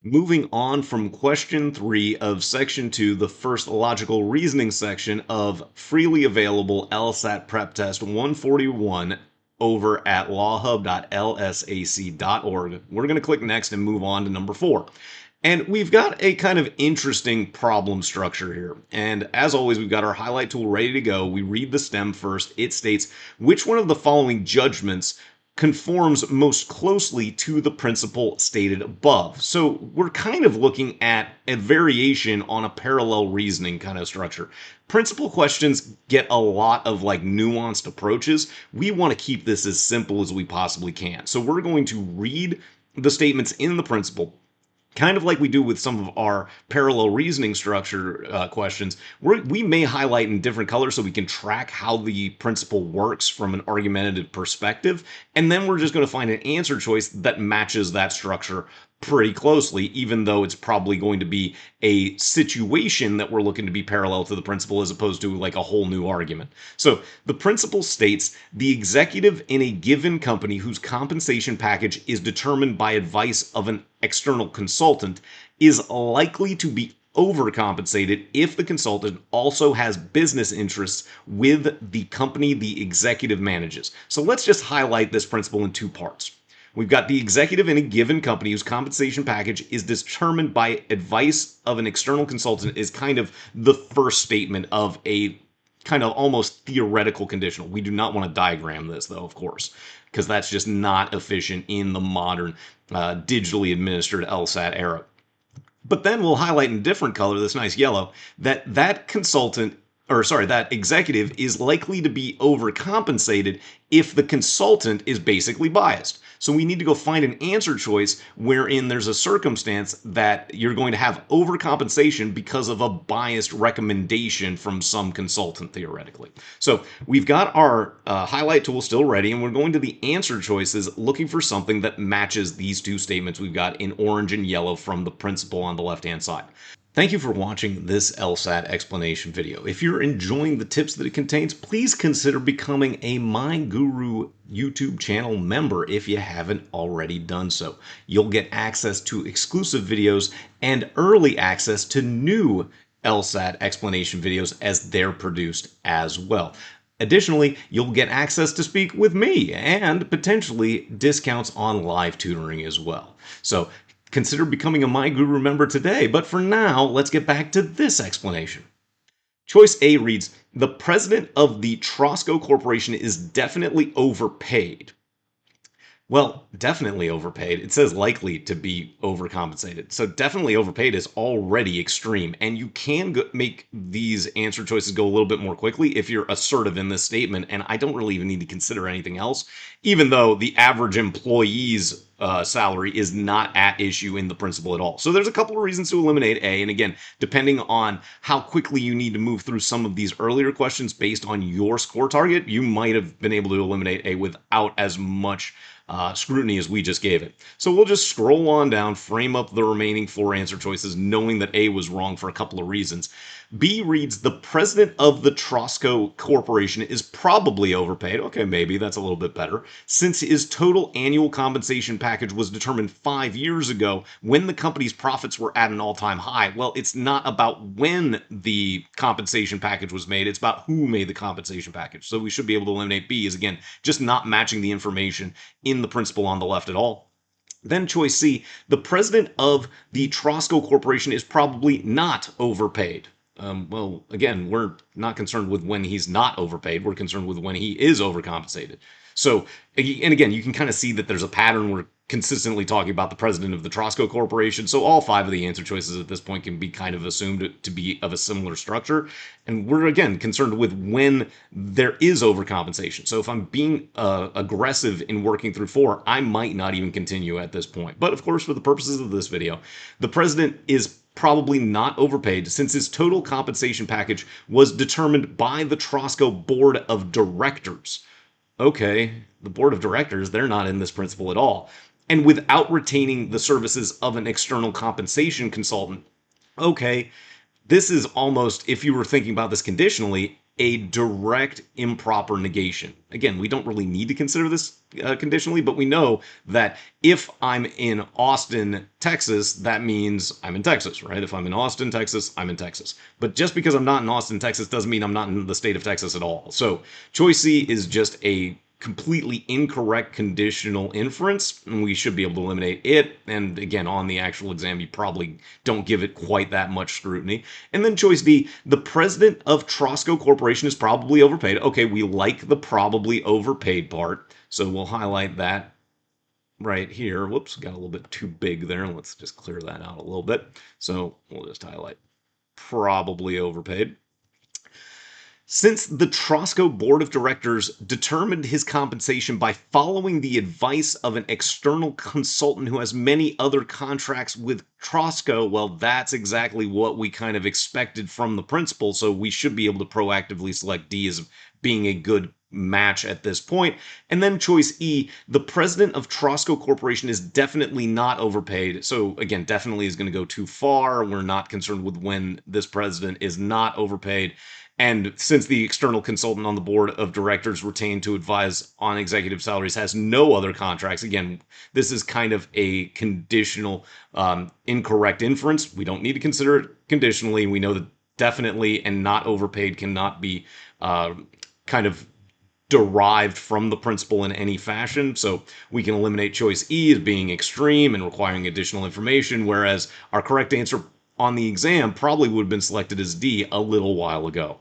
Moving on from question 3 of section 2, the first logical reasoning section of freely available LSAT PrepTest 141 over at lawhub.lsac.org. We're going to click next and move on to number 4. And we've got a kind of interesting problem structure here. And as always, we've got our highlight tool ready to go. We read the stem first. It states, which one of the following judgments conforms most closely to the principle stated above? So we're kind of looking at a variation on a parallel reasoning kind of structure. Principle questions get a lot of like nuanced approaches. We want to keep this as simple as we possibly can. So we're going to read the statements in the principle, kind of like we do with some of our parallel reasoning structure questions. We may highlight in different colors so we can track how the principle works from an argumentative perspective, and then we're just going to find an answer choice that matches that structure pretty closely, even though it's probably going to be a situation that we're looking to be parallel to the principle as opposed to like a whole new argument. So the principle states the executive in a given company whose compensation package is determined by advice of an external consultant is likely to be overcompensated if the consultant also has business interests with the company the executive manages. So let's just highlight this principle in two parts. We've got the executive in a given company whose compensation package is determined by advice of an external consultant is kind of the first statement of a kind of almost theoretical conditional. We do not want to diagram this, though, of course, because that's just not efficient in the modern digitally administered LSAT era. But then we'll highlight in different color, this nice yellow, that consultant, or sorry, that executive is likely to be overcompensated if the consultant is basically biased. So we need to go find an answer choice wherein there's a circumstance that you're going to have overcompensation because of a biased recommendation from some consultant, theoretically. So we've got our highlight tool still ready, and we're going to the answer choices looking for something that matches these two statements we've got in orange and yellow from the principle on the left-hand side. Thank you for watching this LSAT explanation video. If you're enjoying the tips that it contains, please consider becoming a My Guru YouTube channel member if you haven't already done so. You'll get access to exclusive videos and early access to new LSAT explanation videos as they're produced as well. Additionally, you'll get access to speak with me and potentially discounts on live tutoring as well. So consider becoming a My Guru member today, but for now, let's get back to this explanation. Choice A reads, the president of the Trosco Corporation is definitely overpaid. Well, definitely overpaid. It says likely to be overcompensated. So definitely overpaid is already extreme. And you can make these answer choices go a little bit more quickly if you're assertive in this statement. And I don't really even need to consider anything else, even though the average employee's salary is not at issue in the principle at all. So there's a couple of reasons to eliminate A. And again, depending on how quickly you need to move through some of these earlier questions based on your score target, you might have been able to eliminate A without as much scrutiny as we just gave it. So we'll just scroll on down, frame up the remaining 4 answer choices, knowing that A was wrong for a couple of reasons. B reads, the president of the Trosco Corporation is probably overpaid. Okay, maybe that's a little bit better. Since his total annual compensation package was determined 5 years ago when the company's profits were at an all-time high. Well, it's not about when the compensation package was made. It's about who made the compensation package. So we should be able to eliminate B is, again, just not matching the information in the principle on the left at all. Then choice C, the president of the Trosco Corporation is probably not overpaid. Well, again, we're not concerned with when he's not overpaid. We're concerned with when he is overcompensated. So, and again, you can kind of see that there's a pattern. We're consistently talking about the president of the Trosco Corporation. So all 5 of the answer choices at this point can be kind of assumed to be of a similar structure. And we're, again, concerned with when there is overcompensation. So if I'm being aggressive in working through 4, I might not even continue at this point. But of course, for the purposes of this video, the president is probably not overpaid since his total compensation package was determined by the Trosco Board of Directors. Okay, the Board of Directors, they're not in this principle at all. And without retaining the services of an external compensation consultant. Okay, this is almost, if you were thinking about this conditionally, a direct improper negation. Again, we don't really need to consider this conditionally, but we know that if I'm in Austin, Texas, that means I'm in Texas, right? If I'm in Austin, Texas, I'm in Texas. But just because I'm not in Austin, Texas doesn't mean I'm not in the state of Texas at all. So choice C is just a completely incorrect conditional inference, and we should be able to eliminate it. And again, on the actual exam, you probably don't give it quite that much scrutiny. And then choice D, the president of Trosco Corporation is probably overpaid. Okay, we like the probably overpaid part, so we'll highlight that right here. Whoops, got a little bit too big there. Let's just clear that out a little bit. So we'll just highlight probably overpaid. Since the Trosco Board of Directors determined his compensation by following the advice of an external consultant who has many other contracts with Trosco, well, that's exactly what we kind of expected from the principal, so we should be able to proactively select D as being a good match at this point. And then choice E, the president of Trosco Corporation is definitely not overpaid. So again, definitely is going to go too far. We're not concerned with when this president is not overpaid. And since the external consultant on the board of directors retained to advise on executive salaries has no other contracts, again, this is kind of a conditional incorrect inference. We don't need to consider it conditionally. We know that definitely and not overpaid cannot be kind of derived from the principle in any fashion. So we can eliminate choice E as being extreme and requiring additional information, whereas our correct answer on the exam probably would have been selected as D a little while ago.